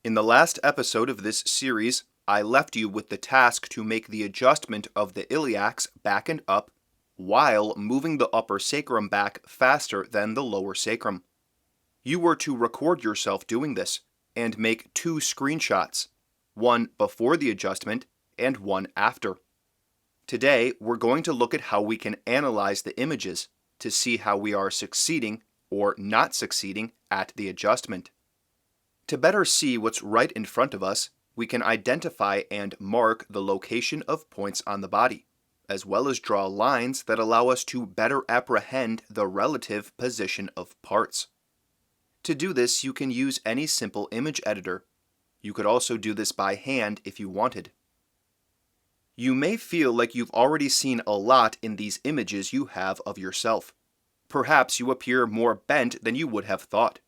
In the last episode of this series, I left you with the task to make the adjustment of the iliacs back and up while moving the upper sacrum back faster than the lower sacrum. You were to record yourself doing this and make 2 screenshots, one before the adjustment and one after. Today, we're going to look at how we can analyze the images to see how we are succeeding or not succeeding at the adjustment. To better see what's right in front of us, we can identify and mark the location of points on the body, as well as draw lines that allow us to better apprehend the relative position of parts. To do this, you can use any simple image editor. You could also do this by hand if you wanted. You may feel like you've already seen a lot in these images you have of yourself. Perhaps you appear more bent than you would have thought.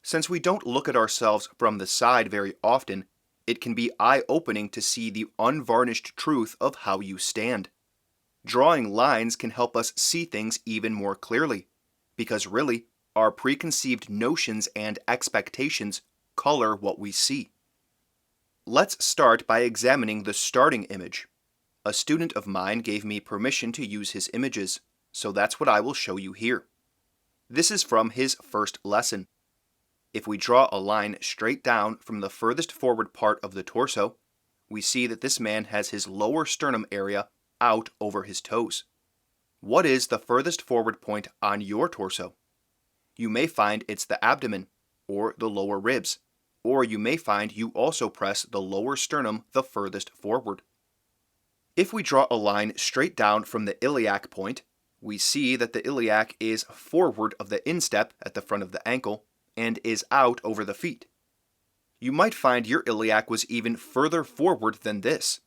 Since we don't look at ourselves from the side very often, it can be eye-opening to see the unvarnished truth of how you stand. Drawing lines can help us see things even more clearly, because really, our preconceived notions and expectations color what we see. Let's start by examining the starting image. A student of mine gave me permission to use his images, so that's what I will show you here. This is from his first lesson. If we draw a line straight down from the furthest forward part of the torso, we see that this man has his lower sternum area out over his toes. What is the furthest forward point on your torso? You may find it's the abdomen, or the lower ribs, or you may find you also press the lower sternum the furthest forward. If we draw a line straight down from the iliac point, we see that the iliac is forward of the instep at the front of the ankle and is out over the feet. You might find your iliac was even further forward than this.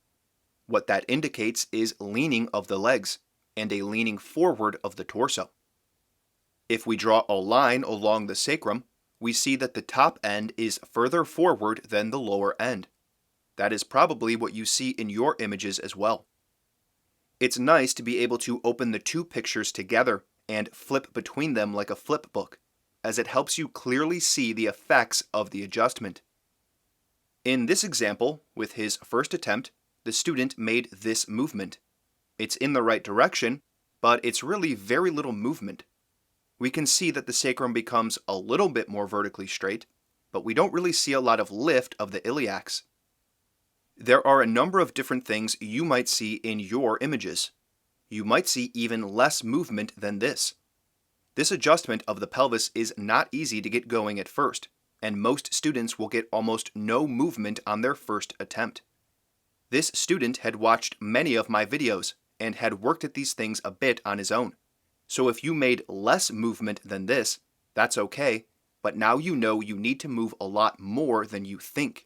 What that indicates is leaning of the legs and a leaning forward of the torso. If we draw a line along the sacrum, we see that the top end is further forward than the lower end. That is probably what you see in your images as well. It's nice to be able to open the 2 pictures together and flip between them like a flip book, as it helps you clearly see the effects of the adjustment. In this example, with his first attempt, the student made this movement. It's in the right direction, but it's really very little movement. We can see that the sacrum becomes a little bit more vertically straight, but we don't really see a lot of lift of the iliacs. There are a number of different things you might see in your images. You might see even less movement than this. This adjustment of the pelvis is not easy to get going at first, and most students will get almost no movement on their first attempt. This student had watched many of my videos and had worked at these things a bit on his own. So if you made less movement than this, that's okay, but now you know you need to move a lot more than you think.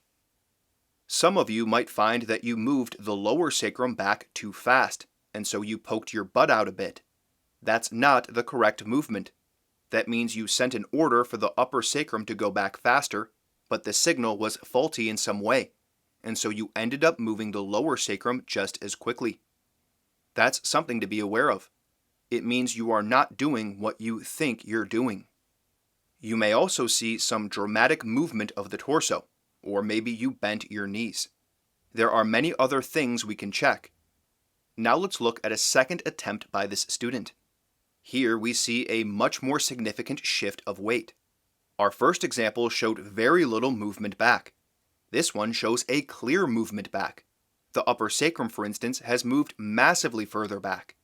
Some of you might find that you moved the lower sacrum back too fast, and so you poked your butt out a bit. That's not the correct movement. That means you sent an order for the upper sacrum to go back faster, but the signal was faulty in some way, and so you ended up moving the lower sacrum just as quickly. That's something to be aware of. It means you are not doing what you think you're doing. You may also see some dramatic movement of the torso, or maybe you bent your knees. There are many other things we can check. Now let's look at a second attempt by this student. Here we see a much more significant shift of weight. Our first example showed very little movement back. This one shows a clear movement back. The upper sacrum, for instance, has moved massively further back.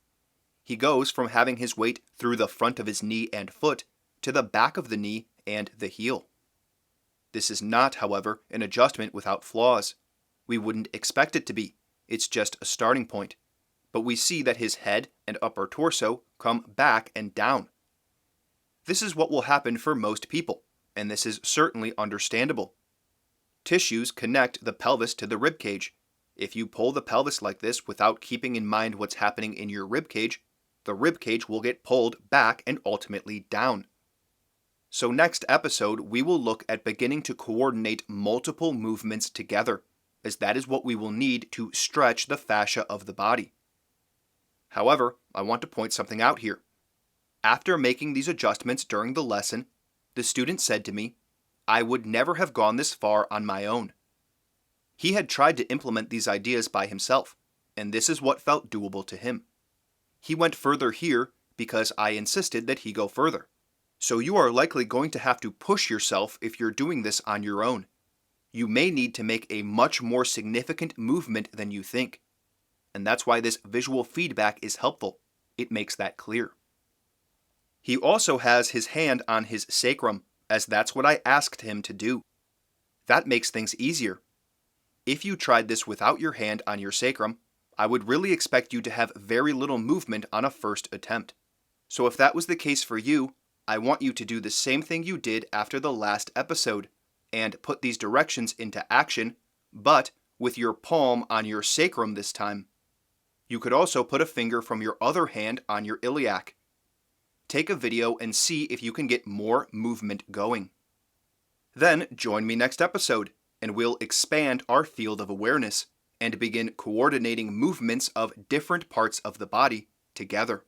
He goes from having his weight through the front of his knee and foot to the back of the knee and the heel. This is not, however, an adjustment without flaws. We wouldn't expect it to be. It's just a starting point. But we see that his head and upper torso come back and down. This is what will happen for most people, and this is certainly understandable. Tissues connect the pelvis to the rib cage. If you pull the pelvis like this without keeping in mind what's happening in your rib cage, the rib cage will get pulled back and ultimately down. So next episode, we will look at beginning to coordinate multiple movements together, as that is what we will need to stretch the fascia of the body. However, I want to point something out here. After making these adjustments during the lesson, the student said to me, I would never have gone this far on my own. He had tried to implement these ideas by himself, and this is what felt doable to him. He went further here because I insisted that he go further. So you are likely going to have to push yourself if you're doing this on your own. You may need to make a much more significant movement than you think. And that's why this visual feedback is helpful. It makes that clear. He also has his hand on his sacrum, as that's what I asked him to do. That makes things easier. If you tried this without your hand on your sacrum, I would really expect you to have very little movement on a first attempt. So if that was the case for you, I want you to do the same thing you did after the last episode, and put these directions into action, but with your palm on your sacrum this time. You could also put a finger from your other hand on your iliac. Take a video and see if you can get more movement going. Then join me next episode, and we'll expand our field of awareness and begin coordinating movements of different parts of the body together.